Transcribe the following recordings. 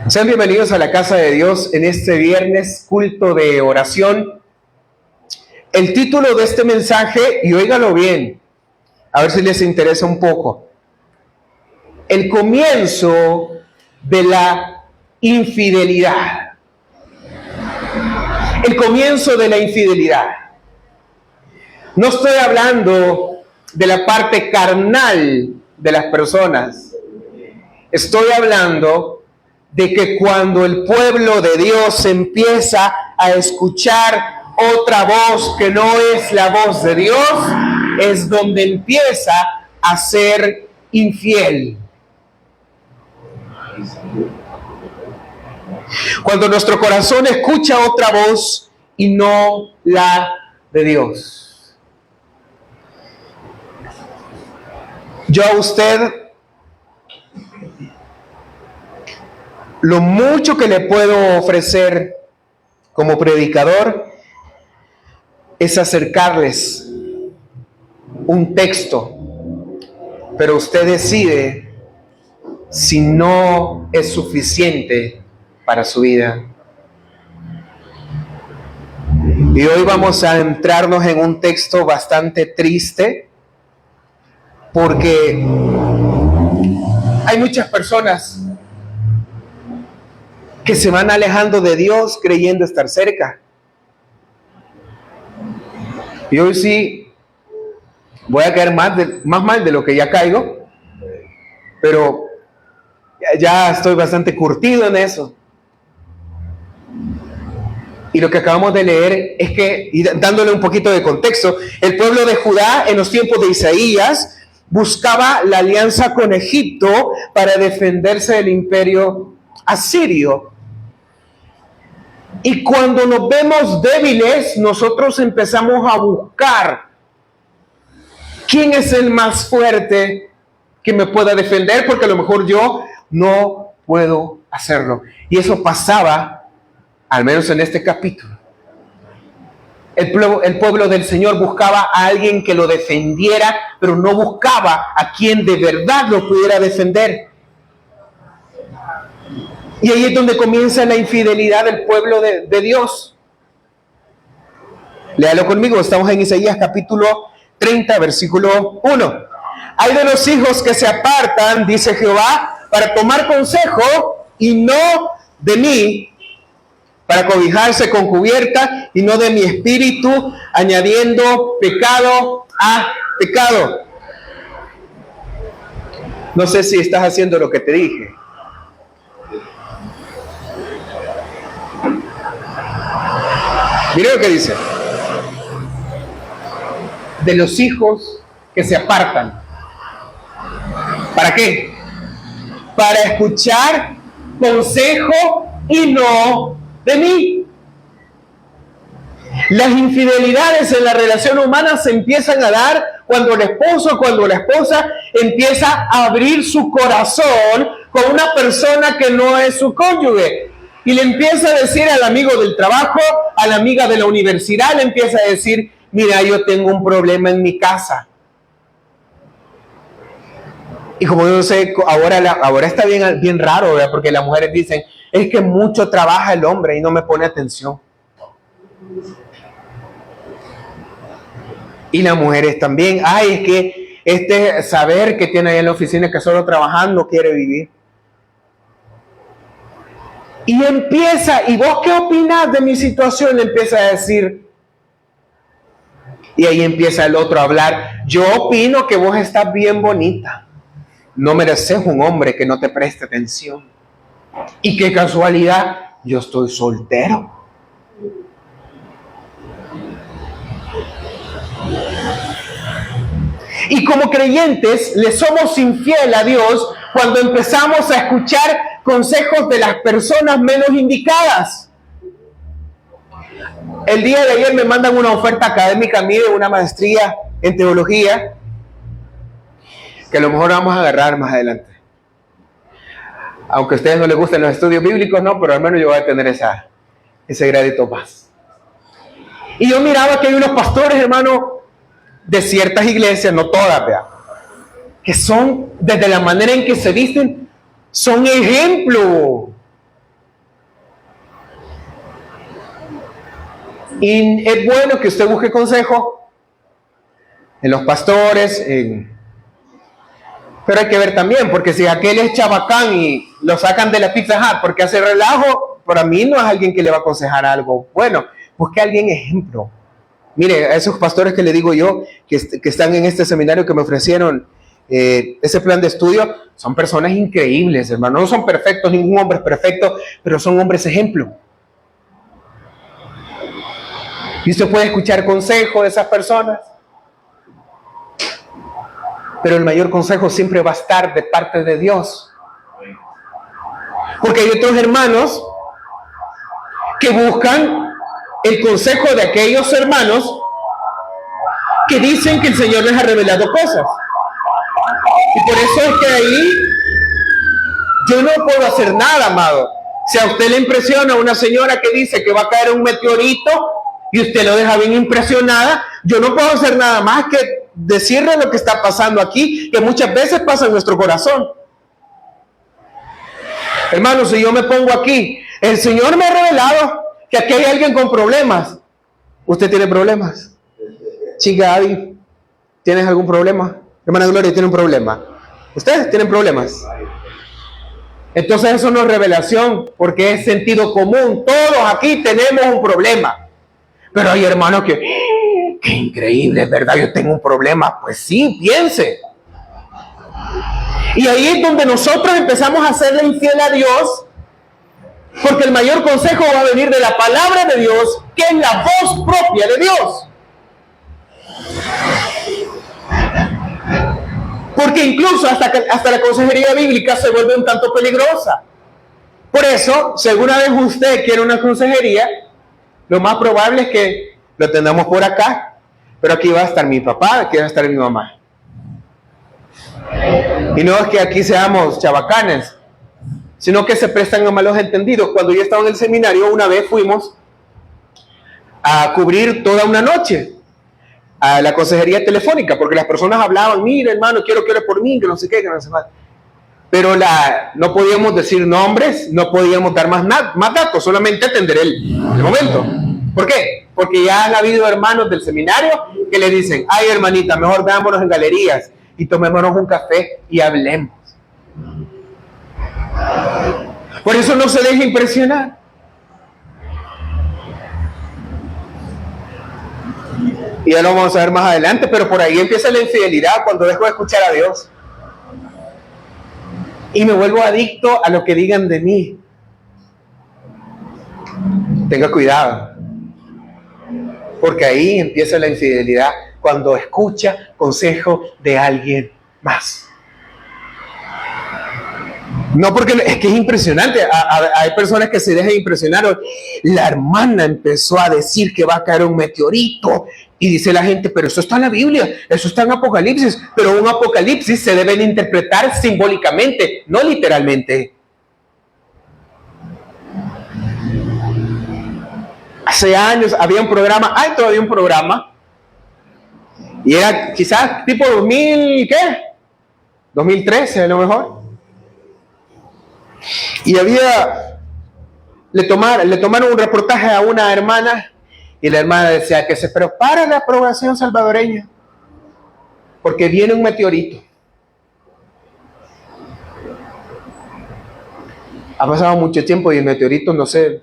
Sean bienvenidos a la casa de Dios en este viernes, culto de oración. El título de este mensaje, y óigalo bien, a ver si les interesa un poco. El comienzo de la infidelidad. El comienzo de la infidelidad. No estoy hablando de la parte carnal de las personas. Estoy hablando de que cuando el pueblo de Dios empieza a escuchar otra voz que no es la voz de Dios, es donde empieza a ser infiel. Cuando nuestro corazón escucha otra voz y no la de Dios. Yo a usted, lo mucho que le puedo ofrecer como predicador es acercarles un texto, pero usted decide si no es suficiente para su vida. Y hoy vamos a entrarnos en un texto bastante triste, porque hay muchas personas que se van alejando de Dios creyendo estar cerca. Y hoy sí voy a caer más mal de lo que ya caigo, pero ya estoy bastante curtido en eso. Y lo que acabamos de leer es que, y dándole un poquito de contexto, el pueblo de Judá en los tiempos de Isaías buscaba la alianza con Egipto para defenderse del imperio asirio. Y cuando nos vemos débiles, nosotros empezamos a buscar quién es el más fuerte que me pueda defender, porque a lo mejor yo no puedo hacerlo. Y eso pasaba, al menos en este capítulo. El pueblo del Señor buscaba a alguien que lo defendiera, pero no buscaba a quien de verdad lo pudiera defender. Y ahí es donde comienza la infidelidad del pueblo de Dios. Léalo conmigo, estamos en Isaías capítulo 30, versículo 1. Hay de los hijos que se apartan, dice Jehová, para tomar consejo y no de mí, para cobijarse con cubierta y no de mi espíritu, añadiendo pecado a pecado. No sé si estás haciendo lo que te dije. Mire lo que dice. De los hijos que se apartan. ¿Para qué? Para escuchar consejo y no de mí. Las infidelidades en la relación humana se empiezan a dar cuando el esposo, cuando la esposa empieza a abrir su corazón con una persona que no es su cónyuge. Y le empieza a decir al amigo del trabajo, a la amiga de la universidad, le empieza a decir, mira, yo tengo un problema en mi casa. Y como yo sé, ahora está bien raro, ¿verdad? Porque las mujeres dicen, es que mucho trabaja el hombre y no me pone atención. Y las mujeres también, es que este saber que tiene ahí en la oficina que solo trabajando quiere vivir. Y empieza, ¿y vos qué opinás de mi situación? Empieza a decir, y ahí empieza el otro a hablar, yo opino que vos estás bien bonita, no mereces un hombre que no te preste atención. Y qué casualidad, yo estoy soltero. Y como creyentes le somos infiel a Dios cuando empezamos a escuchar consejos de las personas menos indicadas. El día de ayer me mandan una oferta académica a mí de una maestría en teología, que a lo mejor vamos a agarrar más adelante. Aunque a ustedes no les gusten los estudios bíblicos, no, pero al menos yo voy a tener ese gradito más. Y yo miraba que hay unos pastores, hermano, de ciertas iglesias, no todas, vea, que son, desde la manera en que se visten, son ejemplo. Y es bueno que usted busque consejo en los pastores, pero hay que ver también, porque si aquel es chabacán y lo sacan de la Pizza Hut porque hace relajo, para mí no es alguien que le va a aconsejar algo bueno. Busque a alguien ejemplo. Mire, a esos pastores que le digo yo, que están en este seminario que me ofrecieron ese plan de estudio, son personas increíbles, hermano. No son perfectos, ningún hombre es perfecto, pero son hombres ejemplo. Y usted puede escuchar consejo de esas personas, pero el mayor consejo siempre va a estar de parte de Dios. Porque hay otros hermanos que buscan el consejo de aquellos hermanos que dicen que el Señor les ha revelado cosas. Y por eso es que ahí yo no puedo hacer nada, amado. Si a usted le impresiona una señora que dice que va a caer un meteorito y usted lo deja bien impresionada, yo no puedo hacer nada más que decirle lo que está pasando aquí, que muchas veces pasa en nuestro corazón. Hermanos, si yo me pongo aquí, el Señor me ha revelado que aquí hay alguien con problemas. ¿Usted tiene problemas? Chica Abby, ¿tienes algún problema? Hermana Gloria, ¿tiene un problema? ¿Ustedes tienen problemas? Entonces eso no es revelación, porque es sentido común. Todos aquí tenemos un problema. Pero hay hermanos que, qué increíble, ¿verdad? Yo tengo un problema. Pues sí, piense. Y ahí es donde nosotros empezamos a hacerle infiel a Dios, porque el mayor consejo va a venir de la palabra de Dios, que es la voz propia de Dios. Porque incluso hasta la consejería bíblica se vuelve un tanto peligrosa. Por eso, si alguna vez usted quiere una consejería, lo más probable es que lo tengamos por acá, pero aquí va a estar mi papá, aquí va a estar mi mamá. Y no es que aquí seamos chabacanes, sino que se prestan a malos entendidos. Cuando yo estaba en el seminario, una vez fuimos a cubrir toda una noche a la consejería telefónica, porque las personas hablaban, mire hermano, quiero que ore por mí, que no sé qué, que no sé más. Pero no podíamos decir nombres, no podíamos dar más datos, solamente atender el momento. ¿Por qué? Porque ya han habido hermanos del seminario que le dicen, ay hermanita, mejor veámonos en galerías y tomémonos un café y hablemos. Por eso no se deje impresionar. Y ya lo vamos a ver más adelante, pero por ahí empieza la infidelidad cuando dejo de escuchar a Dios. Y me vuelvo adicto a lo que digan de mí. Tenga cuidado. Porque ahí empieza la infidelidad cuando escucha consejo de alguien más. No, porque es que es impresionante. Hay personas que se dejan impresionar. La hermana empezó a decir que va a caer un meteorito. Y dice la gente, pero eso está en la Biblia, eso está en Apocalipsis. Pero un Apocalipsis se debe interpretar simbólicamente, no literalmente. Hace años había un programa, hay todavía un programa. Y era quizás tipo 2000, ¿qué? 2013 a lo mejor. Y le tomaron un reportaje a una hermana y la hermana decía que se prepara la población salvadoreña porque viene un meteorito. Ha pasado mucho tiempo y el meteorito, no sé,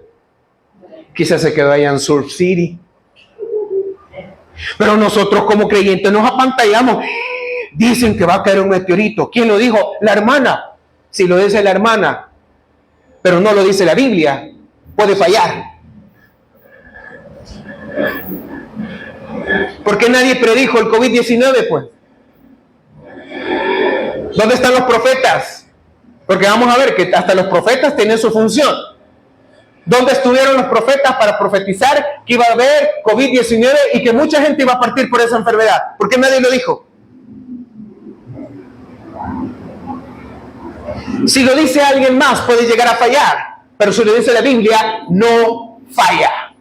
quizás se quedó allá en Surf City. Pero nosotros como creyentes nos apantallamos. Dicen que va a caer un meteorito. ¿Quién lo dijo? La hermana. Si lo dice la hermana, pero no lo dice la Biblia, puede fallar. ¿Por qué nadie predijo el COVID-19, pues? ¿Dónde están los profetas? Porque vamos a ver que hasta los profetas tienen su función. ¿Dónde estuvieron los profetas para profetizar que iba a haber COVID-19 y que mucha gente iba a partir por esa enfermedad? ¿Por qué nadie lo dijo? Si lo dice alguien más, puede llegar a fallar. Pero si lo dice la Biblia, no falla.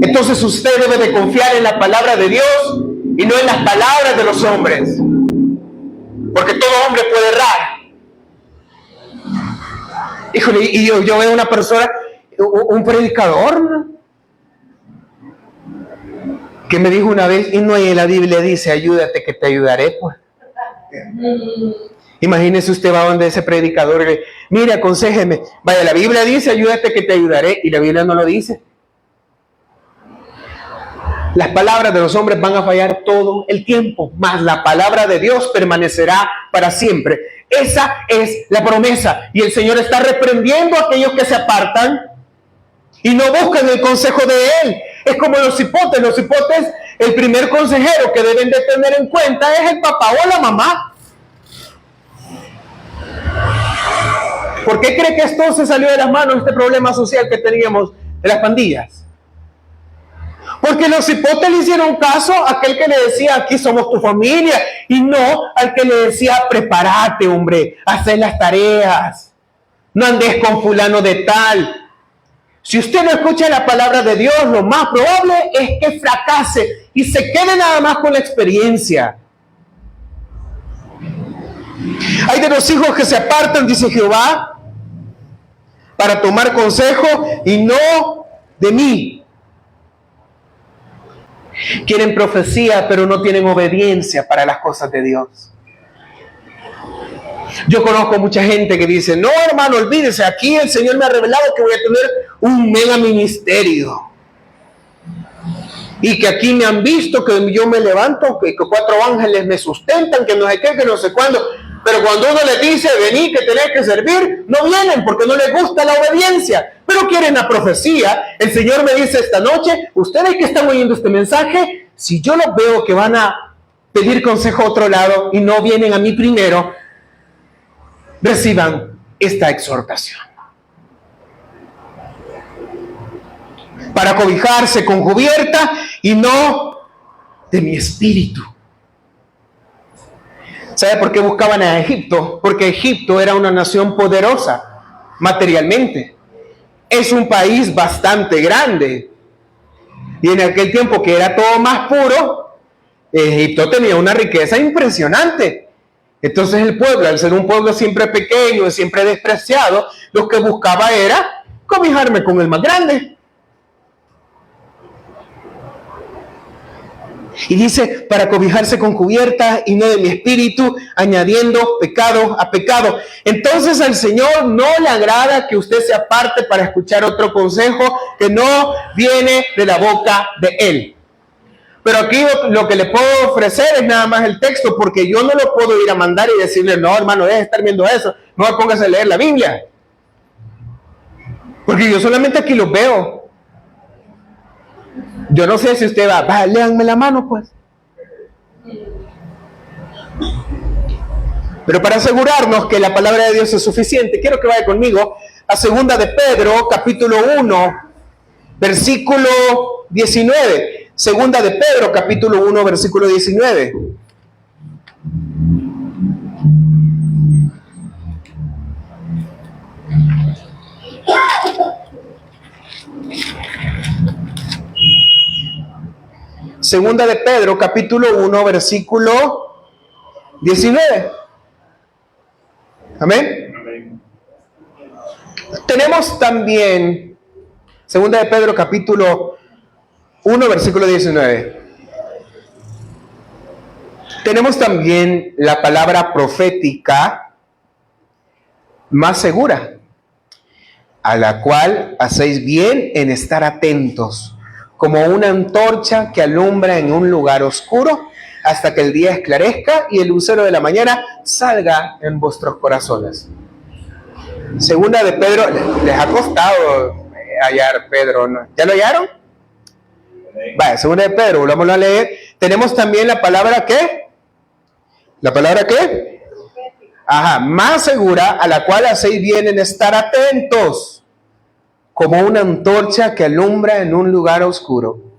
Entonces usted debe de confiar en la palabra de Dios y no en las palabras de los hombres. Porque todo hombre puede errar. Híjole, y yo veo una persona, un predicador, Que me dijo una vez, y no hay en la Biblia dice, ayúdate que te ayudaré, pues. Imagínese usted va donde ese predicador le, mire, aconséjeme. Vaya, la Biblia dice, ayúdate que te ayudaré, y la Biblia no lo dice. Las palabras de los hombres van a fallar todo el tiempo, mas la palabra de Dios permanecerá para siempre. Esa es la promesa. Y el Señor está reprendiendo a aquellos que se apartan y no buscan el consejo de Él. Es como los cipotes. Los cipotes, el primer consejero que deben de tener en cuenta es el papá o la mamá. ¿Por qué cree que esto se salió de las manos, este problema social que teníamos de las pandillas? Porque los cipotes le hicieron caso a aquel que le decía, aquí somos tu familia, y no al que le decía, prepárate, hombre, haz las tareas, no andes con fulano de tal. Si usted no escucha la palabra de Dios, lo más probable es que fracase y se quede nada más con la experiencia. Hay de los hijos que se apartan, dice Jehová, para tomar consejo y no de mí. Quieren profecía, pero no tienen obediencia para las cosas de Dios. Yo conozco mucha gente que dice, no, hermano, olvídese, aquí el Señor me ha revelado que voy a tener un mega ministerio. Y que aquí me han visto, que yo me levanto, que 4 ángeles me sustentan, que no sé qué, que no sé cuándo. Pero cuando uno les dice, vení, que tenés que servir, no vienen porque no les gusta la obediencia. Pero quieren la profecía. El Señor me dice esta noche, ustedes que están oyendo este mensaje, si yo los veo que van a pedir consejo a otro lado y no vienen a mí primero, reciban esta exhortación. Para cobijarse con cubierta y no de mi espíritu. ¿Sabe por qué buscaban a Egipto? Porque Egipto era una nación poderosa materialmente. Es un país bastante grande. Y en aquel tiempo que era todo más puro, Egipto tenía una riqueza impresionante. Entonces el pueblo, al ser un pueblo siempre pequeño, siempre despreciado, lo que buscaba era cobijarme con el más grande. Y dice, para cobijarse con cubierta y no de mi espíritu, añadiendo pecado a pecado. Entonces al Señor no le agrada que usted se aparte para escuchar otro consejo que no viene de la boca de Él. Pero aquí lo que le puedo ofrecer es nada más el texto, porque yo no lo puedo ir a mandar y decirle, no, hermano, deje de estar viendo eso, no me pongas a leer la Biblia. Porque yo solamente aquí los veo. Yo no sé si usted va, léanme la mano, pues. Pero para asegurarnos que la palabra de Dios es suficiente, quiero que vaya conmigo a 2 de Pedro, capítulo 1, versículo 19. 2 de Pedro, capítulo 1, versículo 19. Segunda de Pedro, capítulo 1, versículo 19. Amén. Amén. Tenemos también, segunda de Pedro, capítulo 1, versículo 19. Tenemos también la palabra profética más segura, a la cual hacéis bien en estar atentos, como una antorcha que alumbra en un lugar oscuro hasta que el día esclarezca y el lucero de la mañana salga en vuestros corazones. Segunda de Pedro, les ha costado hallar Pedro, ¿no? ¿Ya lo hallaron? Vale, segunda de Pedro, volvámoslo a leer. Tenemos también la palabra ¿qué? ¿La palabra qué? Ajá, más segura, a la cual hacéis bien en estar atentos, como una antorcha que alumbra en un lugar oscuro,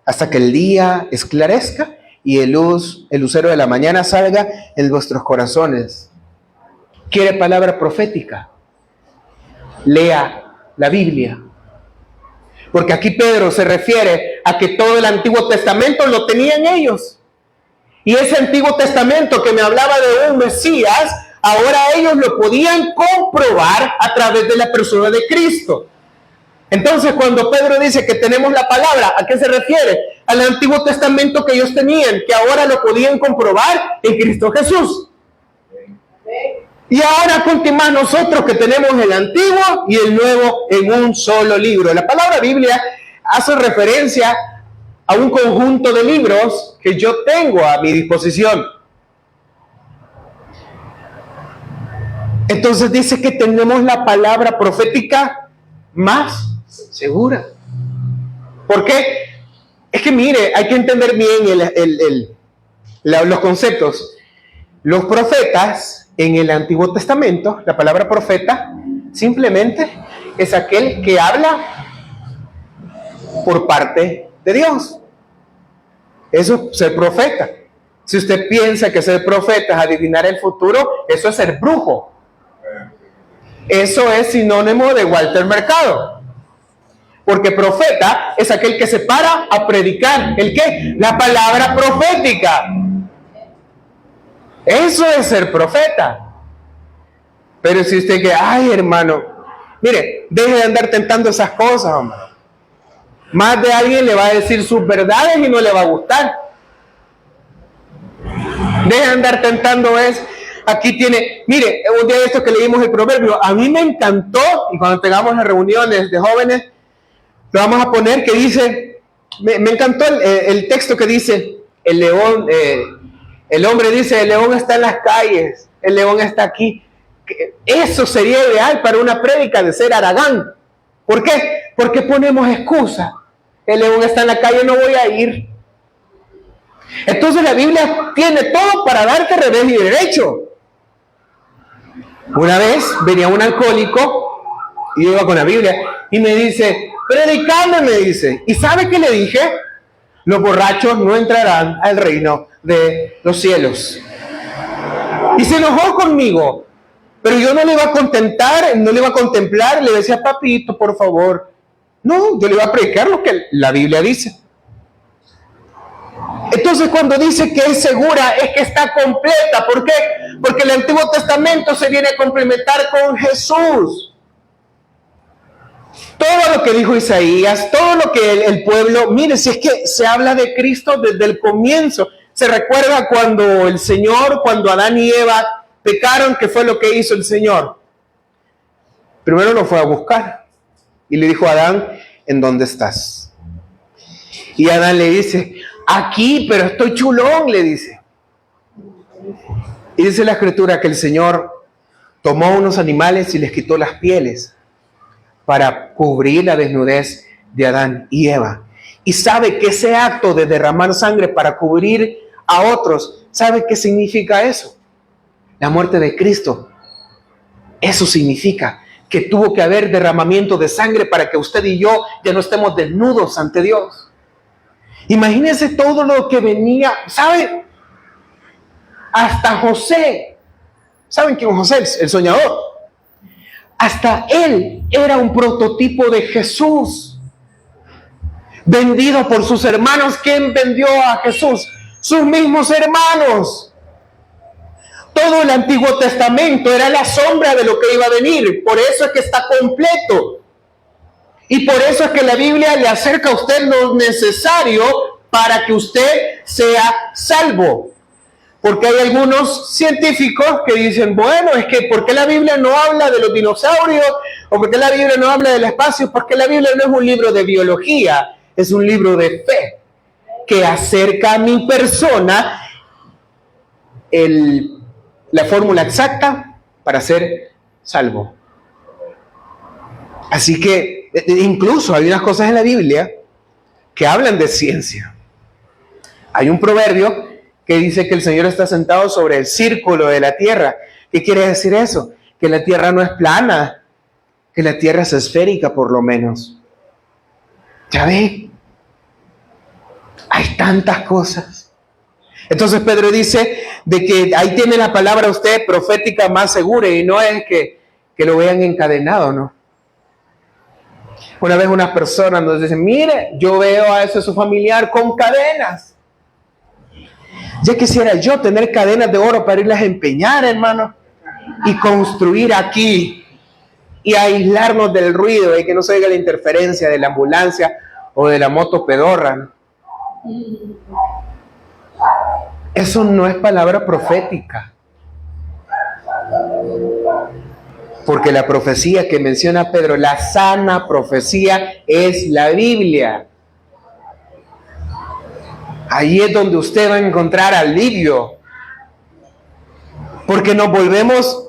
hasta que el día esclarezca y el lucero de la mañana salga en vuestros corazones. ¿Quiere palabra profética? Lea la Biblia. Porque aquí Pedro se refiere a que todo el Antiguo Testamento lo tenían ellos. Y ese Antiguo Testamento que me hablaba de un Mesías, ahora ellos lo podían comprobar a través de la persona de Cristo. Entonces, cuando Pedro dice que tenemos la palabra, ¿a qué se refiere? al Antiguo Testamento que ellos tenían, que ahora lo podían comprobar en Cristo Jesús. Y ahora continuamos nosotros que tenemos el Antiguo y el Nuevo en un solo libro. La palabra Biblia hace referencia a un conjunto de libros que yo tengo a mi disposición. Entonces dice que tenemos la palabra profética más segura. ¿Por qué? Es que mire, hay que entender bien los conceptos. Los profetas en el Antiguo Testamento, la palabra profeta simplemente es aquel que habla por parte de Dios. Eso es ser profeta. Si usted piensa que ser profeta es adivinar el futuro, eso es ser brujo. Eso es sinónimo de Walter Mercado. Porque profeta es aquel que se para a predicar. ¿El qué? La palabra profética. Eso es ser profeta. Pero si usted que, ay hermano, mire, deje de andar tentando esas cosas, hombre. Más de alguien le va a decir sus verdades y no le va a gustar. Deje de andar tentando eso. Aquí tiene, mire, un día de esto que leímos el proverbio, a mí me encantó, y cuando tengamos las reuniones de jóvenes, lo vamos a poner, que dice, me encantó el texto que dice, el león, el hombre dice, el león está en las calles, el león está aquí. Eso sería ideal para una prédica de ser Aragán. ¿Por qué? Porque ponemos excusa. El león está en la calle, no voy a ir. Entonces la Biblia tiene todo para darte revés y derecho. Una vez venía un alcohólico y yo iba con la Biblia y me dice, predicame, me dice. ¿Y sabe qué le dije? Los borrachos no entrarán al reino de los cielos. Y se enojó conmigo, pero yo no le iba a contentar, no le iba a contemplar, le decía, papito, por favor. No, yo le iba a predicar lo que la Biblia dice. Entonces cuando dice que es segura, es que está completa. ¿Por qué? Porque el Antiguo Testamento se viene a complementar con Jesús. Todo lo que dijo Isaías, todo lo que el pueblo, mire, si es que se habla de Cristo desde el comienzo. Se recuerda cuando el Señor, cuando Adán y Eva pecaron, ¿qué fue lo que hizo el Señor? Primero lo fue a buscar y le dijo a Adán, ¿en dónde estás? Y Adán le dice, aquí, pero estoy chulón, le dice. Y dice la Escritura que el Señor tomó unos animales y les quitó las pieles para cubrir la desnudez de Adán y Eva. Y sabe que ese acto de derramar sangre para cubrir a otros, ¿sabe qué significa eso? La muerte de Cristo. Eso significa que tuvo que haber derramamiento de sangre para que usted y yo ya no estemos desnudos ante Dios. Imagínense todo lo que venía, ¿sabe? Hasta José, ¿saben quién es José? El soñador. Hasta él era un prototipo de Jesús, vendido por sus hermanos. ¿Quién vendió a Jesús? Sus mismos hermanos. Todo el Antiguo Testamento era la sombra de lo que iba a venir. Por eso es que está completo. Y por eso es que la Biblia le acerca a usted lo necesario para que usted sea salvo. Porque hay algunos científicos que dicen, bueno, es que ¿por qué la Biblia no habla de los dinosaurios? ¿O por qué la Biblia no habla del espacio? Porque la Biblia no es un libro de biología, es un libro de fe que acerca a mi persona la fórmula exacta para ser salvo. Así que incluso hay unas cosas en la Biblia que hablan de ciencia. Hay un proverbio que dice que el Señor está sentado sobre el círculo de la tierra. ¿Qué quiere decir eso? Que la tierra no es plana, que la tierra es esférica por lo menos. ¿Ya ve? Hay tantas cosas. Entonces Pedro dice de que ahí tiene la palabra usted profética más segura, y no es que lo vean encadenado, ¿no? Una vez una persona nos dice, mire, yo veo a ese su familiar con cadenas. Ya quisiera yo tener cadenas de oro para irlas a empeñar, hermano, y construir aquí y aislarnos del ruido y que no se oiga la interferencia de la ambulancia o de la moto pedorra, ¿no? Eso no es palabra profética. Porque la profecía que menciona Pedro, la sana profecía, es la Biblia. Ahí es donde usted va a encontrar alivio. Porque nos volvemos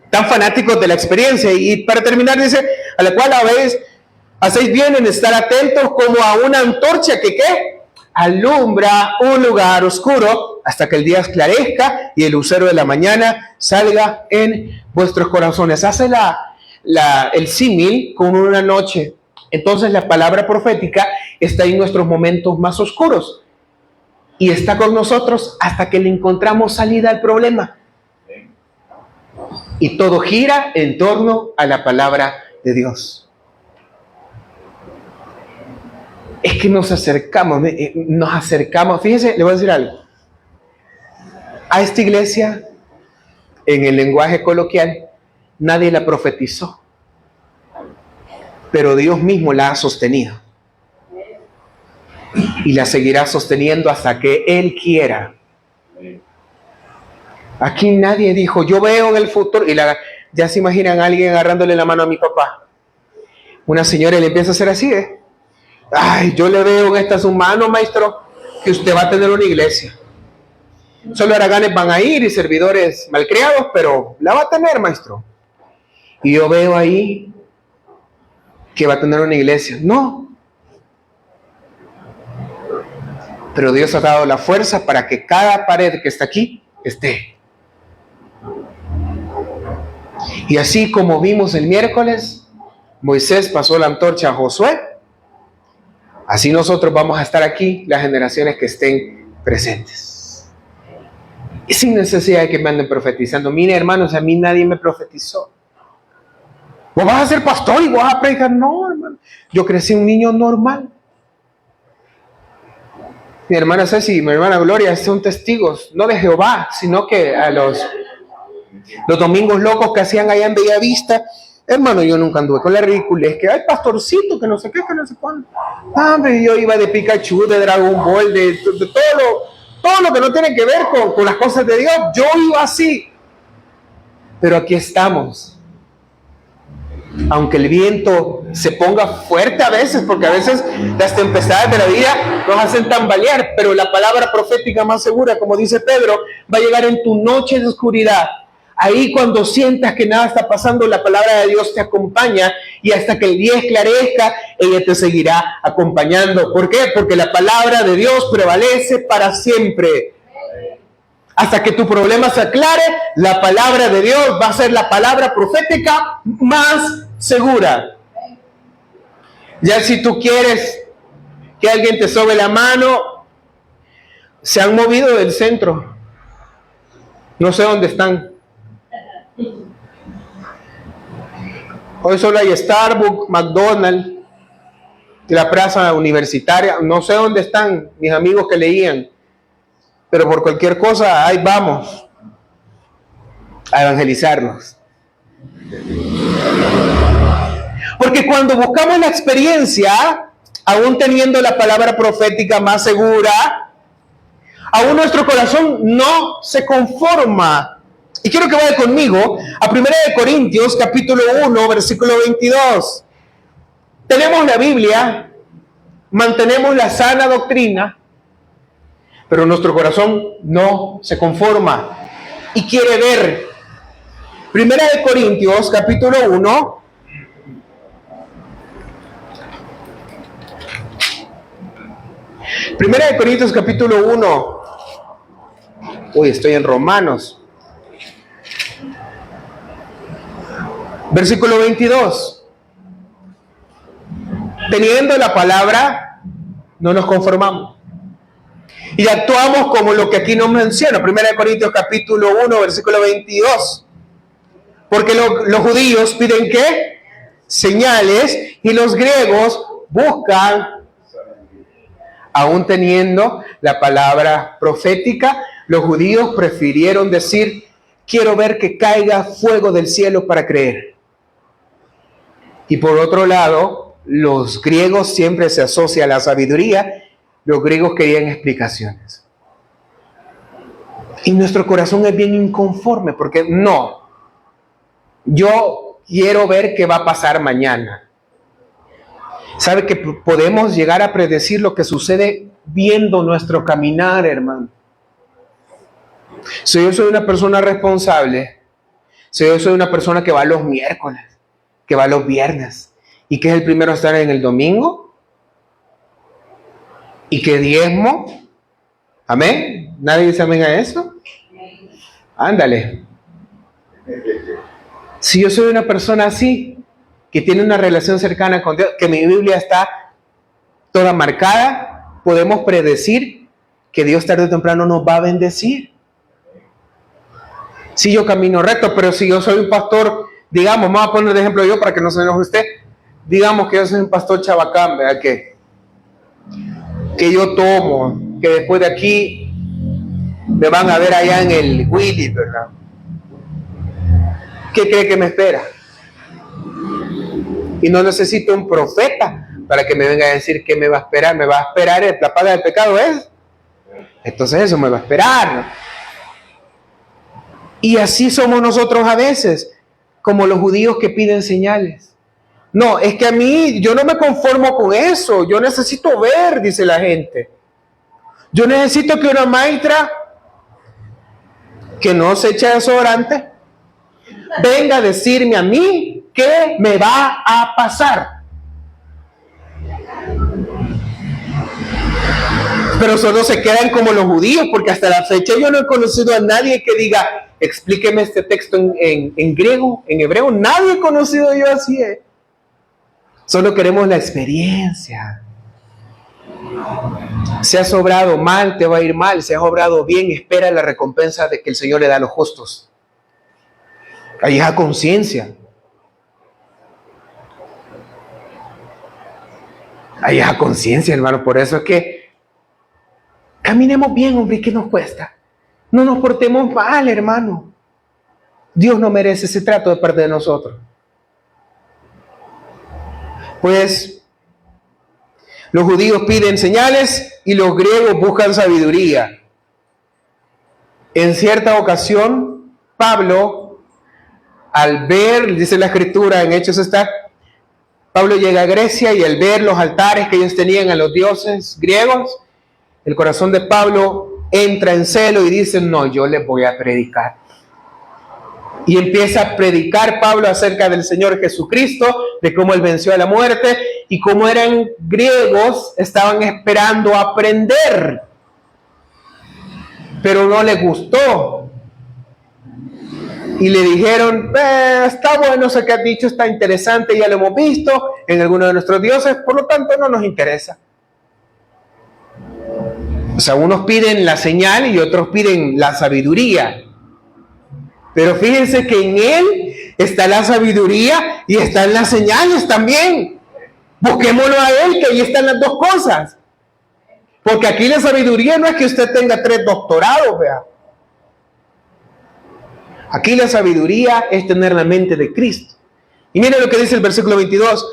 tan fanáticos de la experiencia. Y para terminar dice, a la cual hacéis bien en estar atentos como a una antorcha que ¿qué? Alumbra un lugar oscuro hasta que el día esclarezca y el lucero de la mañana salga en vuestros corazones. Hace el símil con una noche. Entonces la palabra profética está en nuestros momentos más oscuros y está con nosotros hasta que le encontramos salida al problema. Y todo gira en torno a la palabra de Dios. Es que nos acercamos, fíjense, le voy a decir algo. A esta iglesia, en el lenguaje coloquial, nadie la profetizó, pero Dios mismo la ha sostenido. Y la seguirá sosteniendo hasta que Él quiera. Aquí nadie dijo, yo veo en el futuro, y ya se imaginan a alguien agarrándole la mano a mi papá. Una señora le empieza a hacer así, ay, yo le veo en esta su mano, maestro, que usted va a tener una iglesia. Solo haraganes van a ir y servidores malcriados, pero la va a tener, maestro. Y yo veo ahí que va a tener una iglesia. No. Pero Dios ha dado la fuerza para que cada pared que está aquí esté. Y así como vimos el miércoles, Moisés pasó la antorcha a Josué. Así nosotros vamos a estar aquí, las generaciones que estén presentes. Y sin necesidad de que me anden profetizando. Mire, hermanos, a mí nadie me profetizó. ¿Vos vas a ser pastor y vas a predicar? No, hermano. Yo crecí un niño normal. Mi hermana Ceci y mi hermana Gloria son testigos, no de Jehová, sino que a los domingos locos que hacían allá en Bellavista. Hermano, yo nunca anduve con la ridiculez que hay pastorcito, que no sé qué, que no sé cuándo. Hombre, yo iba de Pikachu, de Dragon Ball, de todo lo que no tiene que ver con las cosas de Dios. Yo iba así. Pero aquí estamos. Aunque el viento se ponga fuerte a veces, porque a veces las tempestades de la vida nos hacen tambalear, pero la palabra profética más segura, como dice Pedro, va a llegar en tu noche de oscuridad. Ahí cuando sientas que nada está pasando, la palabra de Dios te acompaña y hasta que el día esclarezca, ella te seguirá acompañando. ¿Por qué? Porque la palabra de Dios prevalece para siempre. Hasta que tu problema se aclare, la palabra de Dios va a ser la palabra profética más segura. Ya si tú quieres que alguien te sobe la mano, se han movido del centro. No sé dónde están. Hoy solo hay Starbucks, McDonald's, y la plaza universitaria. No sé dónde están mis amigos que leían. Pero por cualquier cosa, ahí vamos a evangelizarnos. Porque cuando buscamos la experiencia, aún teniendo la palabra profética más segura, aún nuestro corazón no se conforma. Y quiero que vaya conmigo a 1 Corintios, capítulo 1, versículo 22. Tenemos la Biblia, mantenemos la sana doctrina, pero nuestro corazón no se conforma y quiere ver. 1 Corintios, capítulo 1. Primera de Corintios, capítulo 1. Uy, estoy en Romanos. Versículo 22. Teniendo la palabra, no nos conformamos. Y actuamos como lo que aquí nos menciona. 1 Corintios capítulo 1, versículo 22. Porque los judíos piden ¿qué? Señales, y los griegos buscan, aún teniendo la palabra profética, los judíos prefirieron decir, quiero ver que caiga fuego del cielo para creer. Y por otro lado, los griegos siempre se asocia a la sabiduría Los griegos querían explicaciones. Y nuestro corazón es bien inconforme porque no. Yo quiero ver qué va a pasar mañana. ¿Sabe que podemos llegar a predecir lo que sucede viendo nuestro caminar, hermano? Si yo soy una persona responsable, si yo soy una persona que va los miércoles, que va los viernes, y que es el primero a estar en el domingo, y que diezmo, amén, ¿nadie dice amén a eso? Ándale. Si yo soy una persona así, que tiene una relación cercana con Dios, que mi Biblia está toda marcada, podemos predecir que Dios tarde o temprano nos va a bendecir. Si yo camino recto, pero si yo soy un pastor, digamos, vamos a poner de ejemplo yo para que no se enoje usted, digamos que yo soy un pastor chabacán, ¿verdad? Que yo tomo, que después de aquí me van a ver allá en el Willy, ¿verdad? ¿Qué cree que me espera? Y no necesito un profeta para que me venga a decir qué me va a esperar. Me va a esperar, la paga del pecado es. Entonces eso me va a esperar. Y así somos nosotros a veces, como los judíos que piden señales. No, es que a mí, yo no me conformo con eso. Yo necesito ver, dice la gente. Yo necesito que una maestra que no se echa desodorante venga a decirme a mí qué me va a pasar. Pero solo se quedan como los judíos, porque hasta la fecha yo no he conocido a nadie que diga, explíqueme este texto en griego, en hebreo. Nadie he conocido yo así. Solo queremos la experiencia. Si has obrado mal, te va a ir mal. Si has obrado bien, espera la recompensa de que el Señor le da a los justos. Ahí es a conciencia. Ahí es a conciencia, hermano. Por eso es que caminemos bien, hombre. ¿Qué nos cuesta? No nos portemos mal, hermano. Dios no merece ese trato de parte de nosotros. Pues los judíos piden señales y los griegos buscan sabiduría. En cierta ocasión, Pablo, al ver, dice la Escritura, en Hechos está, Pablo llega a Grecia y al ver los altares que ellos tenían a los dioses griegos, el corazón de Pablo entra en celo y dice, no, yo les voy a predicar. Y empieza a predicar Pablo acerca del Señor Jesucristo, de cómo Él venció a la muerte y cómo eran griegos, estaban esperando aprender, pero no les gustó. Y le dijeron, está bueno eso que has dicho, está interesante, ya lo hemos visto en alguno de nuestros dioses, por lo tanto no nos interesa. O sea, unos piden la señal y otros piden la sabiduría. Pero fíjense que en Él está la sabiduría y están las señales también. Busquémoslo a Él, que ahí están las dos cosas. Porque aquí la sabiduría no es que usted tenga 3 doctorados, vea. Aquí la sabiduría es tener la mente de Cristo. Y miren lo que dice el versículo 23.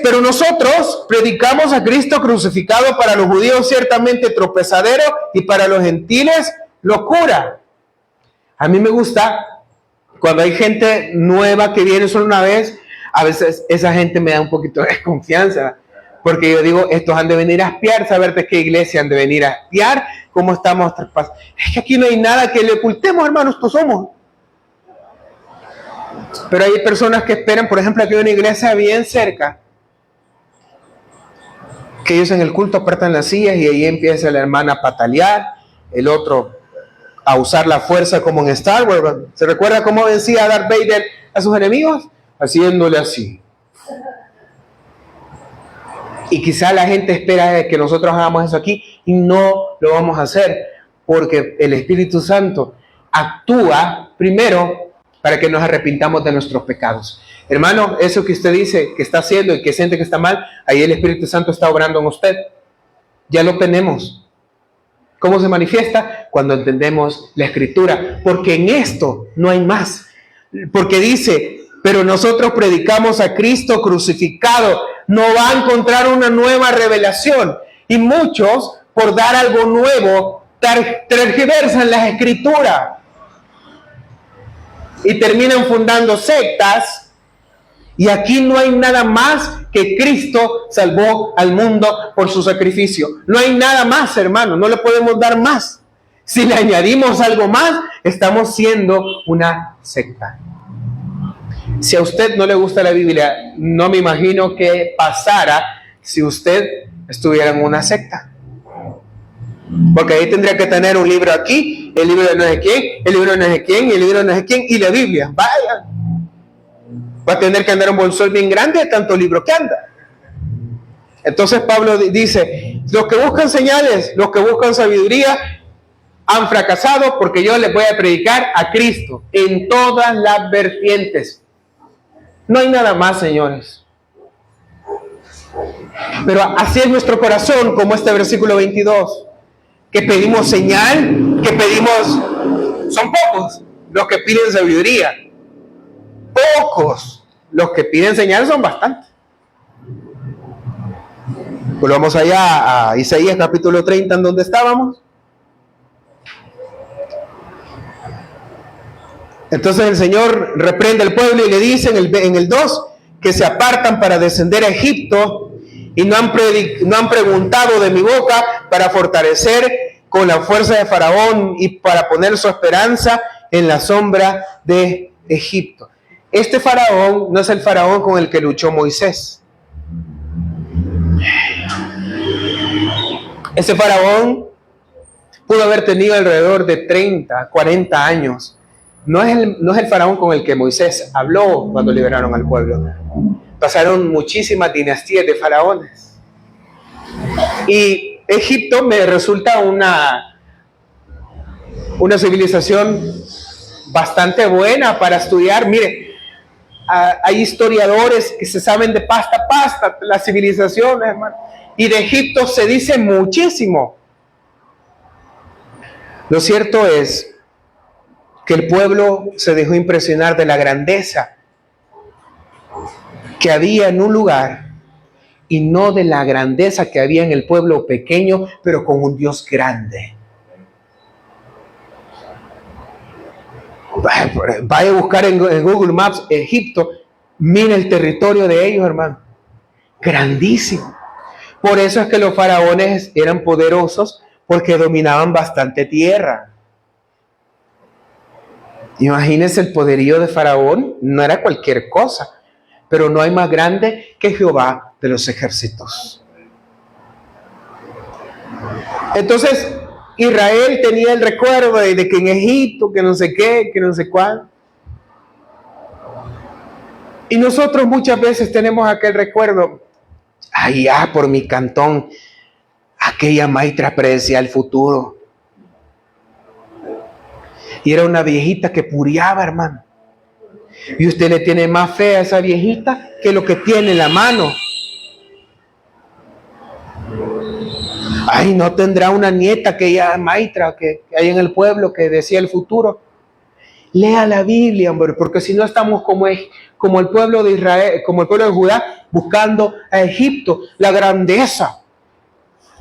Pero nosotros predicamos a Cristo crucificado, para los judíos ciertamente tropezadero y para los gentiles locura. A mí me gusta cuando hay gente nueva que viene solo una vez, a veces esa gente me da un poquito de desconfianza, porque yo digo, estos han de venir a espiar, saber de qué iglesia han de venir a espiar, cómo estamos traspasando. Es que aquí no hay nada que le ocultemos, hermanos, estos somos. Pero hay personas que esperan, por ejemplo, aquí hay una iglesia bien cerca, que ellos en el culto apretan las sillas y ahí empieza la hermana a patalear, el otro a usar la fuerza como en Star Wars. ¿Se recuerda cómo vencía Darth Vader a sus enemigos? Haciéndole así. Y quizá la gente espera que nosotros hagamos eso aquí y no lo vamos a hacer, porque el Espíritu Santo actúa primero para que nos arrepintamos de nuestros pecados. Hermano, eso que usted dice que está haciendo y que siente que está mal, ahí el Espíritu Santo está obrando en usted. Ya lo tenemos. ¿Cómo se manifiesta? Cuando entendemos la Escritura, porque en esto no hay más. Porque dice, pero nosotros predicamos a Cristo crucificado. No va a encontrar una nueva revelación. Y muchos, por dar algo nuevo, tergiversan las escrituras y terminan fundando sectas. Y aquí no hay nada más que Cristo salvó al mundo por su sacrificio. No hay nada más, hermano, no le podemos dar más. Si le añadimos algo más, estamos siendo una secta. Si a usted no le gusta la Biblia, no me imagino qué pasara si usted estuviera en una secta. Porque ahí tendría que tener un libro aquí, el libro de no sé quién, el libro de no sé quién, el libro de no sé quién, y la Biblia. Vaya. Va a tener que andar un bolsón bien grande de tanto libro que anda. Entonces Pablo dice, los que buscan señales, los que buscan sabiduría, han fracasado porque yo les voy a predicar a Cristo en todas las vertientes. No hay nada más, señores. Pero así es nuestro corazón, como este versículo 22. Que pedimos señal, que pedimos... Son pocos los que piden sabiduría. Pocos los que piden señal, son bastantes. Volvamos allá a Isaías capítulo 30, en donde estábamos. Entonces el Señor reprende al pueblo y le dice en el 2 que se apartan para descender a Egipto y no han preguntado de mi boca para fortalecer con la fuerza de Faraón y para poner su esperanza en la sombra de Egipto. Este Faraón no es el Faraón con el que luchó Moisés. Ese Faraón pudo haber tenido alrededor de 30, 40 años. No es el Faraón con el que Moisés habló cuando liberaron al pueblo. Pasaron muchísimas dinastías de faraones. Y Egipto me resulta una civilización bastante buena para estudiar. Mire, hay historiadores que se saben de pasta a pasta las civilizaciones, hermano. Y de Egipto se dice muchísimo. Lo cierto es que el pueblo se dejó impresionar de la grandeza que había en un lugar y no de la grandeza que había en el pueblo pequeño, pero con un Dios grande. Vaya a buscar en Google Maps Egipto, mire el territorio de ellos, hermano. Grandísimo. Por eso es que los faraones eran poderosos, porque dominaban bastante tierra. Imagínense el poderío de Faraón, no era cualquier cosa, pero no hay más grande que Jehová de los ejércitos. Entonces, Israel tenía el recuerdo de que en Egipto, que no sé qué, que no sé cuál. Y nosotros muchas veces tenemos aquel recuerdo, allá por mi cantón, aquella maestra predecía el futuro. Y era una viejita que puriaba, hermano. Y usted le tiene más fe a esa viejita que lo que tiene en la mano. Ay, no tendrá una nieta que ella maestra que hay en el pueblo que decía el futuro. Lea la Biblia, hombre, porque si no estamos como el pueblo de Israel, como el pueblo de Judá, buscando a Egipto, la grandeza.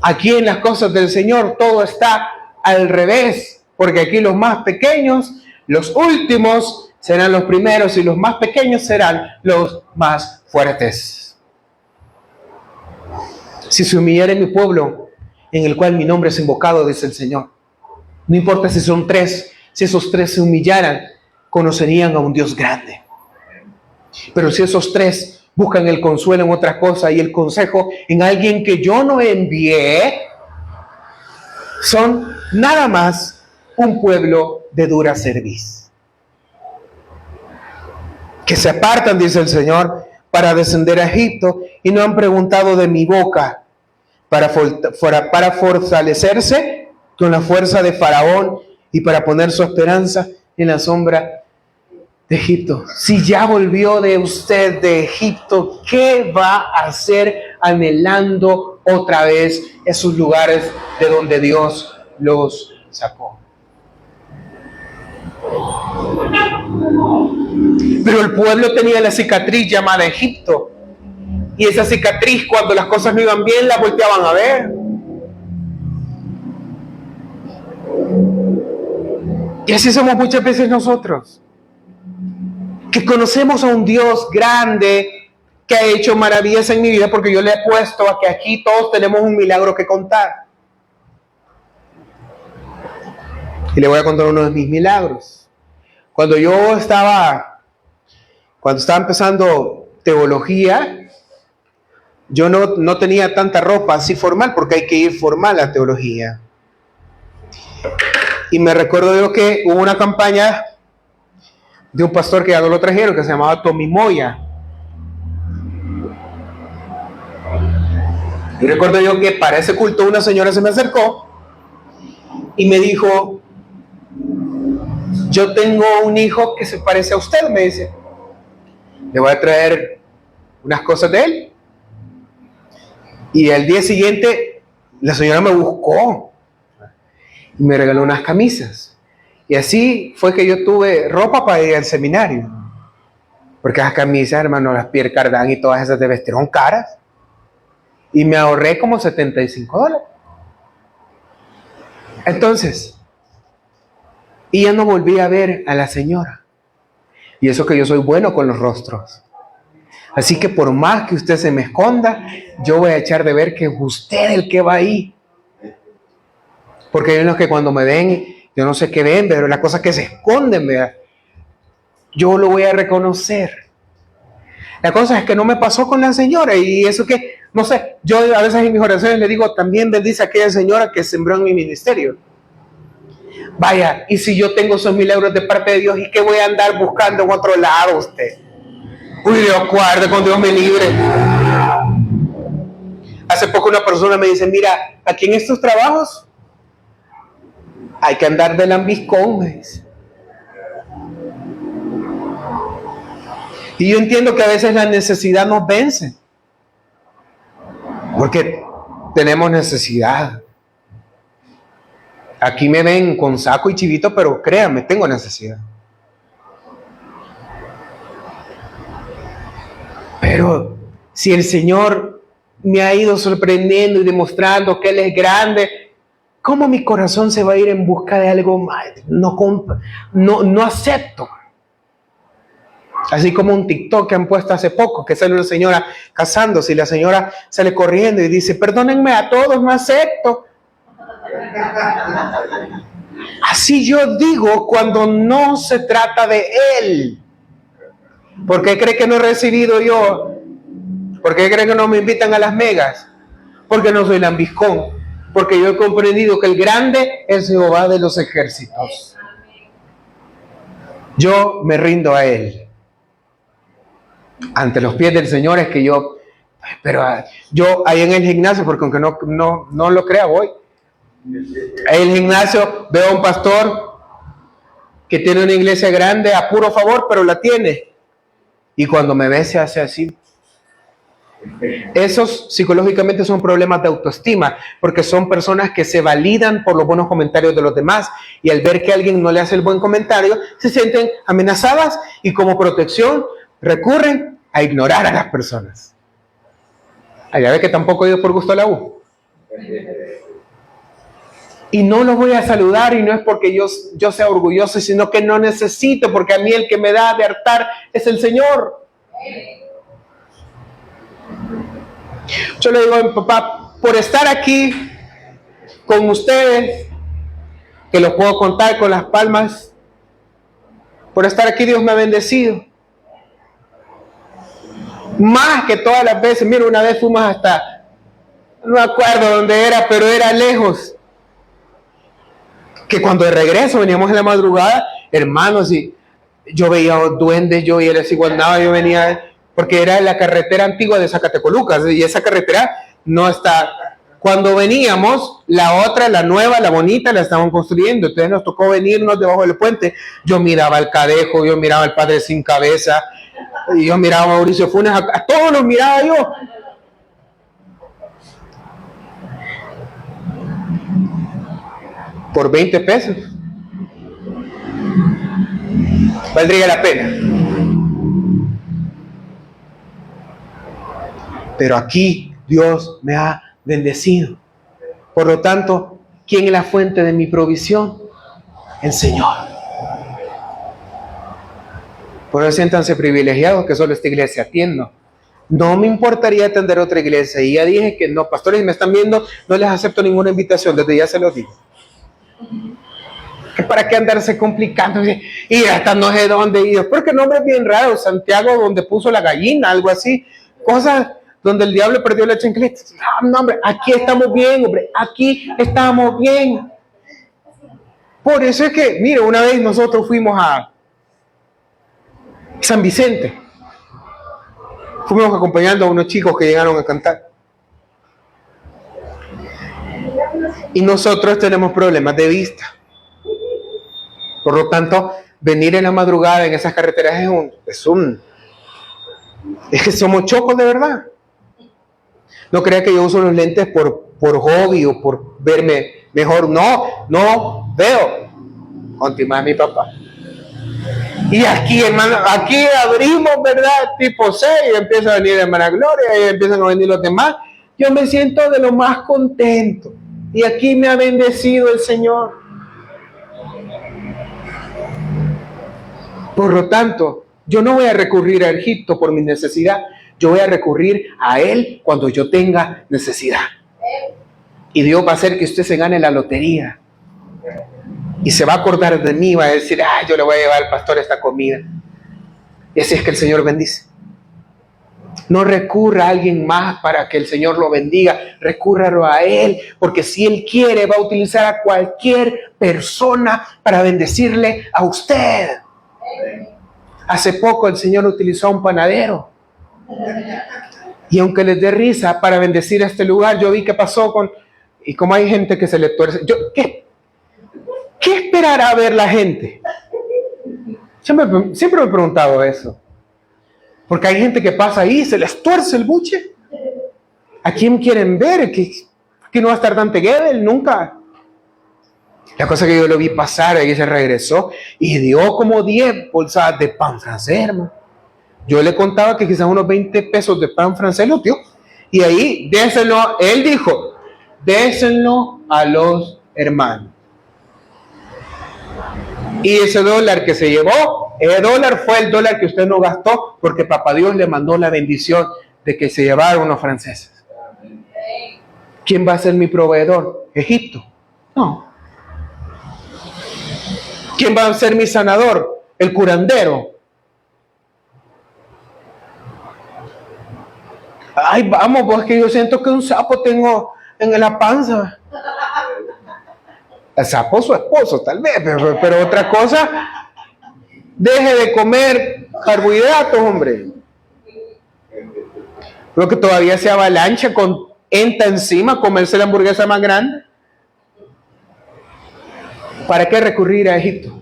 Aquí en las cosas del Señor todo está al revés. Porque aquí los más pequeños, los últimos serán los primeros y los más pequeños serán los más fuertes. Si se humillare mi pueblo, en el cual mi nombre es invocado, dice el Señor. No importa si son 3, si esos 3 se humillaran, conocerían a un Dios grande. Pero si esos 3 buscan el consuelo en otra cosa y el consejo en alguien que yo no envié, son nada más un pueblo de dura cerviz. Que se apartan, dice el Señor, para descender a Egipto y no han preguntado de mi boca para fortalecerse con la fuerza de Faraón y para poner su esperanza en la sombra de Egipto. Si ya volvió de usted de Egipto, ¿qué va a hacer anhelando otra vez esos lugares de donde Dios los sacó? Pero el pueblo tenía la cicatriz llamada Egipto. Y esa cicatriz, cuando las cosas no iban bien, la volteaban a ver. Y así somos muchas veces nosotros, que conocemos a un Dios grande que ha hecho maravillas en mi vida, porque yo le he puesto a que aquí todos tenemos un milagro que contar. Y le voy a contar uno de mis milagros. Cuando estaba empezando teología, yo no tenía tanta ropa así formal, porque hay que ir formal a teología. Y me recuerdo yo que hubo una campaña de un pastor que ya no lo trajeron, que se llamaba Tommy Moya. Y recuerdo yo que para ese culto una señora se me acercó y me dijo: yo tengo un hijo que se parece a usted, me dice. Le voy a traer unas cosas de él. Y al día siguiente la señora me buscó y me regaló unas camisas. Y así fue que yo tuve ropa para ir al seminario. Porque las camisas, hermano, las Pierre Cardin y todas esas de vestirón caras. Y me ahorré como $75. Entonces, y ya no volví a ver a la señora. Y eso que yo soy bueno con los rostros. Así que por más que usted se me esconda, yo voy a echar de ver que es usted el que va ahí. Porque hay unos que cuando me ven, yo no sé qué ven, pero las cosas que se esconden, ¿verdad? Yo lo voy a reconocer. La cosa es que no me pasó con la señora, y eso que, no sé, yo a veces en mis oraciones le digo: también bendice a aquella señora que sembró en mi ministerio. Vaya, y si yo tengo esos milagros de parte de Dios, ¿y qué voy a andar buscando en otro lado usted? Uy, Dios guarde, con Dios me libre. Hace poco una persona me dice: mira, aquí en estos trabajos hay que andar de lambiscón, me dice. Y yo entiendo que a veces la necesidad nos vence, porque tenemos necesidad. Aquí me ven con saco y chivito, pero créanme, tengo necesidad. Pero si el Señor me ha ido sorprendiendo y demostrando que Él es grande, ¿cómo mi corazón se va a ir en busca de algo más? No acepto. Así como un TikTok que han puesto hace poco, que sale una señora casándose y la señora sale corriendo y dice: perdónenme a todos, no acepto. Así yo digo cuando no se trata de Él. ¿Por qué cree que no he recibido yo? ¿Por qué cree que no me invitan a las megas? Porque no soy lambiscón. Porque yo he comprendido que el grande es Jehová de los ejércitos. Yo me rindo a Él. Ante los pies del Señor es que yo ahí en el gimnasio, porque aunque no lo crea, voy. En el gimnasio veo a un pastor que tiene una iglesia grande a puro favor, pero la tiene. Y cuando me ve se hace así. Esos psicológicamente son problemas de autoestima, porque son personas que se validan por los buenos comentarios de los demás, y al ver que alguien no le hace el buen comentario, se sienten amenazadas y como protección recurren a ignorar a las personas. Allá ve que tampoco he ido por gusto a la U. Y no los voy a saludar, y no es porque yo sea orgulloso, sino que no necesito, porque a mí el que me da de hartar es el Señor. Yo le digo a mi papá: por estar aquí con ustedes, que los puedo contar con las palmas, por estar aquí Dios me ha bendecido. Más que todas las veces. Mira, una vez fuimos hasta, no me acuerdo dónde era, pero era lejos. Que cuando de regreso veníamos en la madrugada, hermanos, y yo veía duendes, yo veía la ciguanaba, yo venía, porque era la carretera antigua de Zacatecolucas, y esa carretera no está. Cuando veníamos, la otra, la nueva, la bonita, la estaban construyendo. Entonces nos tocó venirnos debajo del puente. Yo miraba al Cadejo, yo miraba al Padre Sin Cabeza, y yo miraba a Mauricio Funes, a todos los miraba yo. Por 20 pesos. Valdría la pena. Pero aquí Dios me ha bendecido. Por lo tanto, ¿quién es la fuente de mi provisión? El Señor. Por eso siéntanse privilegiados que solo esta iglesia atiendo. No me importaría atender otra iglesia. Y ya dije que no, pastores, me están viendo, no les acepto ninguna invitación, desde ya se los digo. ¿Para qué andarse complicando? Y hasta no sé dónde ir. Porque nombres bien raros, Santiago donde puso la gallina, algo así. Cosas donde el diablo perdió la chancleta. No, hombre, aquí estamos bien, hombre, aquí estamos bien. Por eso es que, mire, una vez nosotros fuimos a San Vicente. Fuimos acompañando a unos chicos que llegaron a cantar. Y nosotros tenemos problemas de vista. Por lo tanto, venir en la madrugada en esas carreteras es que somos chocos de verdad. No crea que yo uso los lentes por hobby o por verme mejor. No veo. Continúa mi papá. Y aquí, hermano, aquí abrimos, ¿verdad? Tipo 6, y empieza a venir hermana Gloria, y empiezan a venir los demás. Yo me siento de lo más contento. Y aquí me ha bendecido el Señor. Por lo tanto, yo no voy a recurrir a Egipto por mi necesidad. Yo voy a recurrir a Él cuando yo tenga necesidad. Y Dios va a hacer que usted se gane la lotería. Y se va a acordar de mí, va a decir, yo le voy a llevar al pastor esta comida. Y así es que el Señor bendice. No recurra a alguien más para que el Señor lo bendiga. Recúrralo a Él, porque si Él quiere, va a utilizar a cualquier persona para bendecirle a usted. Hace poco el Señor utilizó a un panadero. Y aunque les dé risa, para bendecir a este lugar, yo vi qué pasó y como hay gente que se le tuerce. ¿Qué esperará ver la gente? Siempre me he preguntado eso. Porque hay gente que pasa ahí y se les tuerce el buche. ¿A quién quieren ver? ¿Que no va a estar Dante Gebel? Nunca. La cosa que yo lo vi pasar, ahí se regresó y dio como 10 bolsas de pan francés, hermano. Yo le contaba que quizás unos 20 pesos de pan francés lo dio. Y ahí, désenlo, él dijo, désenlo a los hermanos. Y ese dólar que se llevó, ese dólar fue el dólar que usted no gastó porque Papá Dios le mandó la bendición de que se llevaron unos franceses. ¿Quién va a ser mi proveedor? ¿Egipto? No. ¿Quién va a ser mi sanador? El curandero. Ay, vamos, pues que yo siento que un sapo tengo en la panza. El sapo su esposo, tal vez, pero otra cosa, deje de comer carbohidratos, hombre. Creo que todavía se avalancha con enta encima a comerse la hamburguesa más grande. ¿Para qué recurrir a Egipto?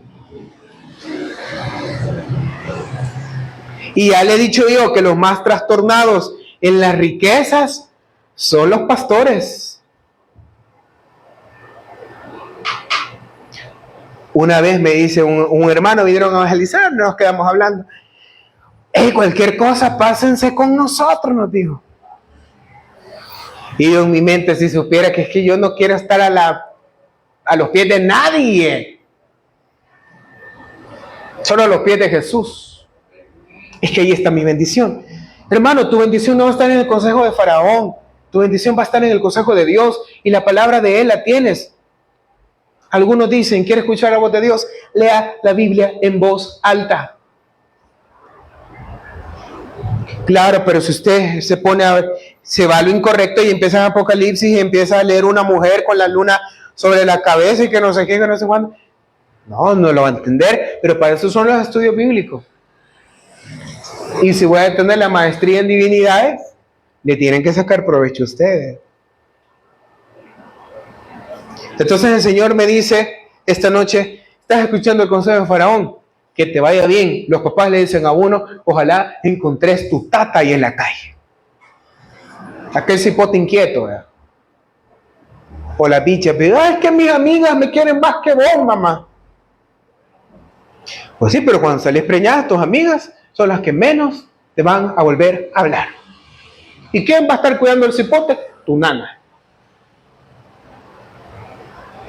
Y ya le he dicho yo que los más trastornados en las riquezas son los pastores. Una vez me dice un hermano, vinieron a evangelizar, nos quedamos hablando. Cualquier cosa, pásense con nosotros, nos dijo. Y yo en mi mente, si supiera que es que yo no quiero estar a los pies de nadie, solo a los pies de Jesús. Es que ahí está mi bendición. Hermano, tu bendición no va a estar en el consejo de Faraón, tu bendición va a estar en el consejo de Dios y la palabra de Él la tienes. Algunos dicen, ¿quiere escuchar la voz de Dios? Lea la Biblia en voz alta. Claro, pero si usted se pone se va a lo incorrecto y empieza en Apocalipsis y empieza a leer una mujer con la luna sobre la cabeza y que no sé qué, que no sé cuándo. No lo va a entender, pero para eso son los estudios bíblicos. Y si voy a tener la maestría en divinidades, le tienen que sacar provecho a ustedes. Entonces el Señor me dice esta noche, estás escuchando el consejo de Faraón, que te vaya bien. Los papás le dicen a uno, ojalá encontres tu tata ahí en la calle. Aquel cipote inquieto, ¿verdad? O la bicha, pero es que mis amigas me quieren más que vos, mamá. Pues sí, pero cuando sales preñada, tus amigas son las que menos te van a volver a hablar. ¿Y quién va a estar cuidando el cipote? Tu nana.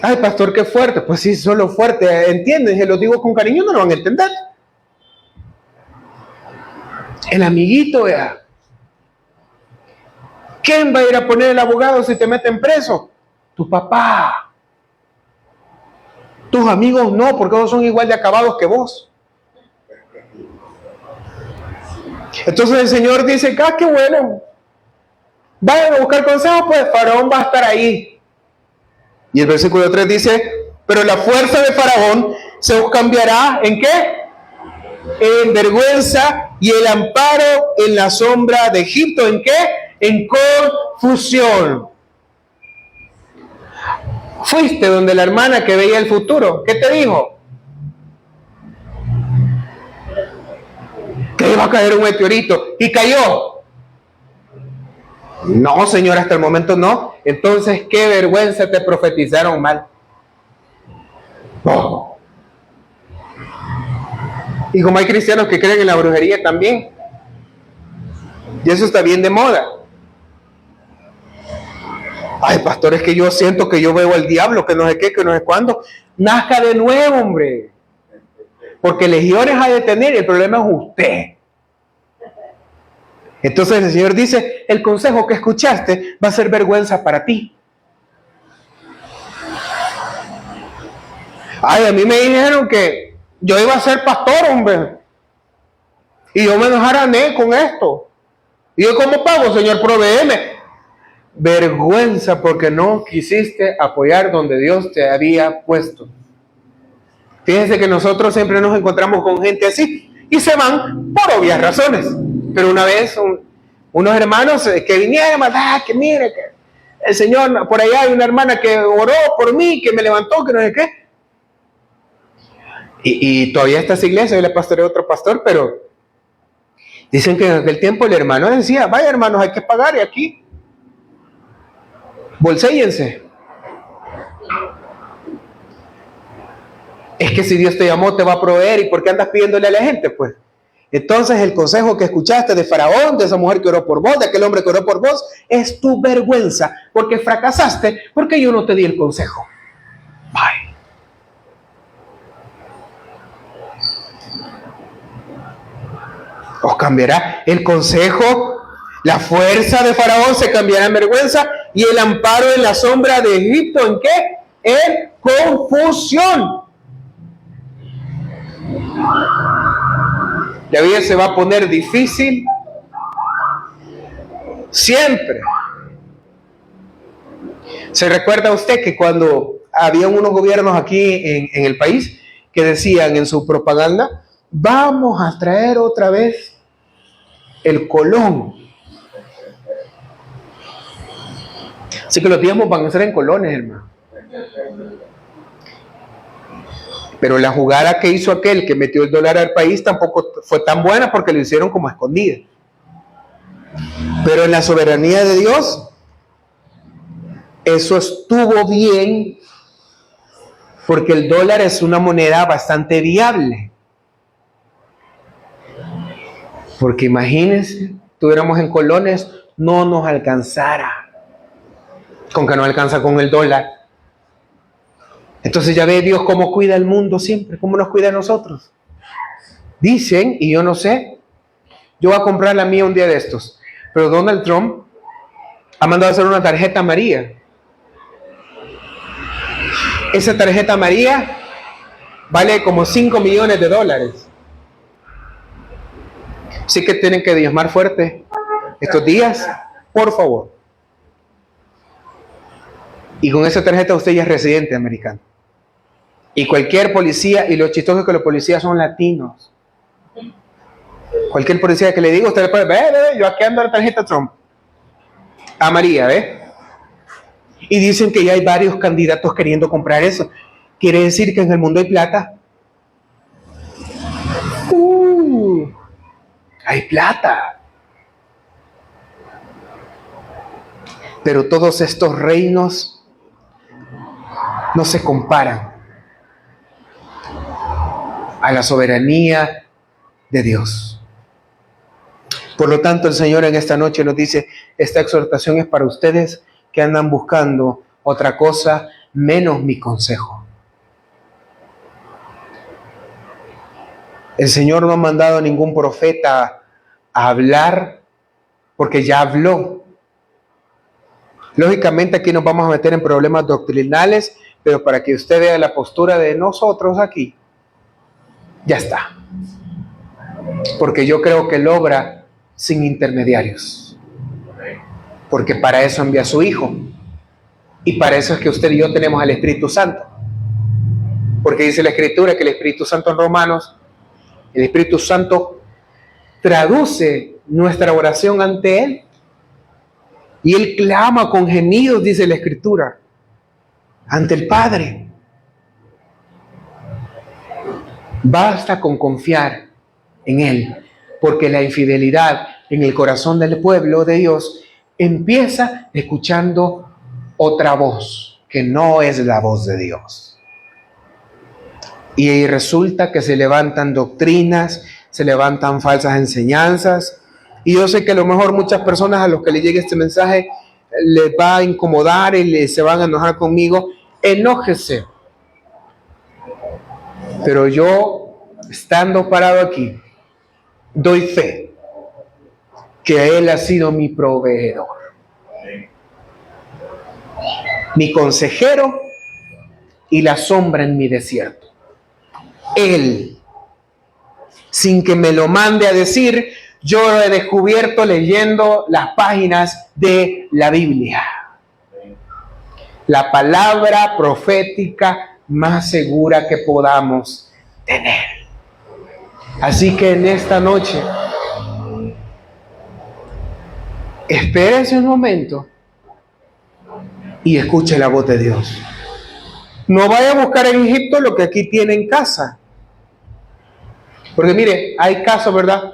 Ay, pastor, qué fuerte. Pues sí, solo fuerte. ¿Entienden? Si lo digo con cariño, no lo van a entender. El amiguito, vea. ¿Quién va a ir a poner el abogado si te meten preso? Tu papá. Tus amigos no, porque ellos son igual de acabados que vos. Entonces el Señor dice, qué bueno. Vayan a buscar consejo, pues Faraón va a estar ahí. Y el versículo 3 dice, pero la fuerza de Faraón se os cambiará ¿en qué? En vergüenza, y el amparo en la sombra de Egipto. ¿En qué? En confusión. Fuiste donde la hermana que veía el futuro. ¿Qué te dijo? Que iba a caer un meteorito. ¿Y cayó? No, Señor, hasta el momento no. Entonces, qué vergüenza, te profetizaron mal. Oh. Y como hay cristianos que creen en la brujería también. Y eso está bien de moda. Ay, pastor, es que yo siento que yo veo al diablo, que no sé qué, que no sé cuándo. Nazca de nuevo, hombre. Porque legiones ha de tener y el problema es usted. Entonces el Señor dice, el consejo que escuchaste va a ser vergüenza para ti. Ay, a mí me dijeron que yo iba a ser pastor, hombre. Y yo me desarané con esto. Y yo, ¿cómo pago, Señor? Provéeme. Vergüenza porque no quisiste apoyar donde Dios te había puesto. Fíjense que nosotros siempre nos encontramos con gente así y se van por obvias razones. Pero una vez unos hermanos que vinieron, que mire que el Señor, por allá hay una hermana que oró por mí, que me levantó, que no sé qué. Y todavía está esa iglesia, yo le pastoré a otro pastor, pero dicen que en aquel tiempo el hermano decía, vaya hermanos, hay que pagar y aquí bolséyense. Es que si Dios te llamó, te va a proveer. ¿Y por qué andas pidiéndole a la gente? Pues entonces el consejo que escuchaste de Faraón, de esa mujer que oró por vos, de aquel hombre que oró por vos, es tu vergüenza, porque fracasaste, porque yo no te di el consejo. Bye. Os cambiará el consejo, la fuerza de Faraón se cambiará en vergüenza, y el amparo en la sombra de Egipto, ¿en qué? En confusión. La vida se va a poner difícil siempre. ¿Se recuerda usted que cuando había unos gobiernos aquí en el país que decían en su propaganda, vamos a traer otra vez el colón? Así que los diezmos van a ser en colones, hermano. Pero la jugada que hizo aquel que metió el dólar al país tampoco fue tan buena porque lo hicieron como escondida. Pero en la soberanía de Dios, eso estuvo bien porque el dólar es una moneda bastante viable. Porque imagínense, tuviéramos en colones, no nos alcanzara. Con que no alcanza con el dólar. Entonces ya ve Dios cómo cuida el mundo siempre, cómo nos cuida a nosotros. Dicen, y yo no sé, yo voy a comprar la mía un día de estos, pero Donald Trump ha mandado a hacer una tarjeta María. Esa tarjeta María vale como $5 millones. Así que tienen que diezmar fuerte estos días, por favor. Y con esa tarjeta usted ya es residente americano. Y cualquier policía, y lo chistoso es que los policías son latinos. Cualquier policía que le diga, usted le puede, ve, yo aquí ando la tarjeta Trump. A María, ¿ve? Y dicen que ya hay varios candidatos queriendo comprar eso. Quiere decir que en el mundo hay plata. Hay plata. Pero todos estos reinos no se comparan a la soberanía de Dios. Por lo tanto, el Señor en esta noche nos dice, esta exhortación es para ustedes que andan buscando otra cosa menos mi consejo. El Señor no ha mandado a ningún profeta a hablar porque ya habló. Lógicamente aquí nos vamos a meter en problemas doctrinales, pero para que usted vea la postura de nosotros aquí, ya está. Porque yo creo que Él obra sin intermediarios. Porque para eso envía a su Hijo. Y para eso es que usted y yo tenemos al Espíritu Santo. Porque dice la Escritura que el Espíritu Santo en Romanos, el Espíritu Santo traduce nuestra oración ante Él. Y Él clama con gemidos, dice la Escritura, ante el Padre. Basta con confiar en Él, porque la infidelidad en el corazón del pueblo de Dios empieza escuchando otra voz, que no es la voz de Dios. Y resulta que se levantan doctrinas, se levantan falsas enseñanzas. Y yo sé que a lo mejor muchas personas a los que les llegue este mensaje les va a incomodar y se van a enojar conmigo. Enójese. Pero yo, estando parado aquí, doy fe que Él ha sido mi proveedor, mi consejero y la sombra en mi desierto. Él, sin que me lo mande a decir, yo lo he descubierto leyendo las páginas de la Biblia. La palabra profética más segura que podamos tener. Así que en esta noche, espérese un momento y escuche la voz de Dios. No vaya a buscar en Egipto lo que aquí tiene en casa. Porque mire, hay casos, ¿verdad?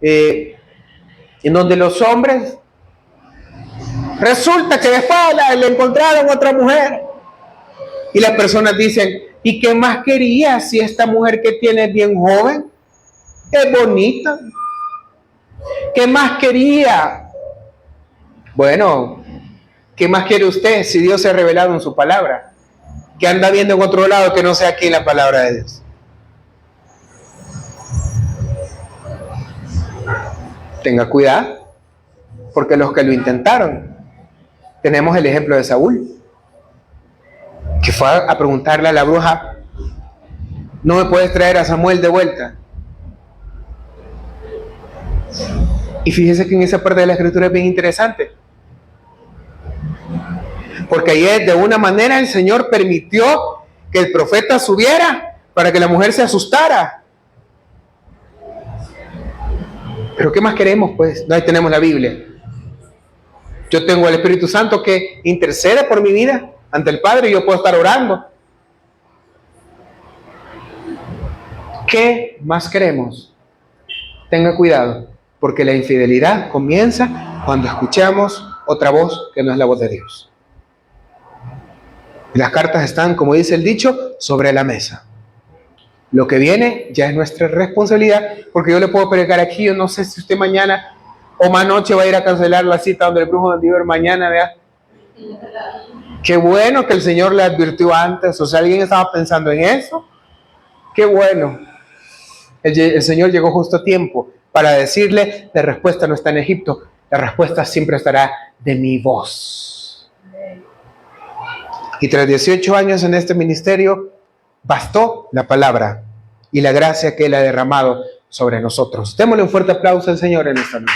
En donde los hombres resulta que después le encontraron otra mujer y las personas dicen, ¿y qué más quería si esta mujer que tiene es bien joven? Es bonita. ¿Qué más quería? Bueno, ¿qué más quiere usted si Dios se ha revelado en su palabra? Que anda viendo en otro lado que no sea aquí en la palabra de Dios. Tenga cuidado, porque los que lo intentaron, tenemos el ejemplo de Saúl, que fue a preguntarle a la bruja, ¿no me puedes traer a Samuel de vuelta? Y fíjese que en esa parte de la Escritura es bien interesante, porque ahí de una manera el Señor permitió que el profeta subiera para que la mujer se asustara. Pero ¿qué más queremos? Pues ahí tenemos la Biblia. Yo tengo el Espíritu Santo que intercede por mi vida ante el Padre y yo puedo estar orando. ¿Qué más queremos? Tenga cuidado, porque la infidelidad comienza cuando escuchamos otra voz que no es la voz de Dios. Las cartas están, como dice el dicho, sobre la mesa. Lo que viene ya es nuestra responsabilidad, porque yo le puedo predicar aquí, yo no sé si usted mañana o más noche va a ir a cancelar la cita donde el brujo de Diver mañana, vea. Qué bueno que el Señor le advirtió antes, o sea, alguien estaba pensando en eso. Qué bueno. El Señor llegó justo a tiempo para decirle, la respuesta no está en Egipto, la respuesta siempre estará de mi voz. Y tras 18 años en este ministerio, bastó la palabra y la gracia que Él ha derramado sobre nosotros. Démosle un fuerte aplauso al Señor en esta noche.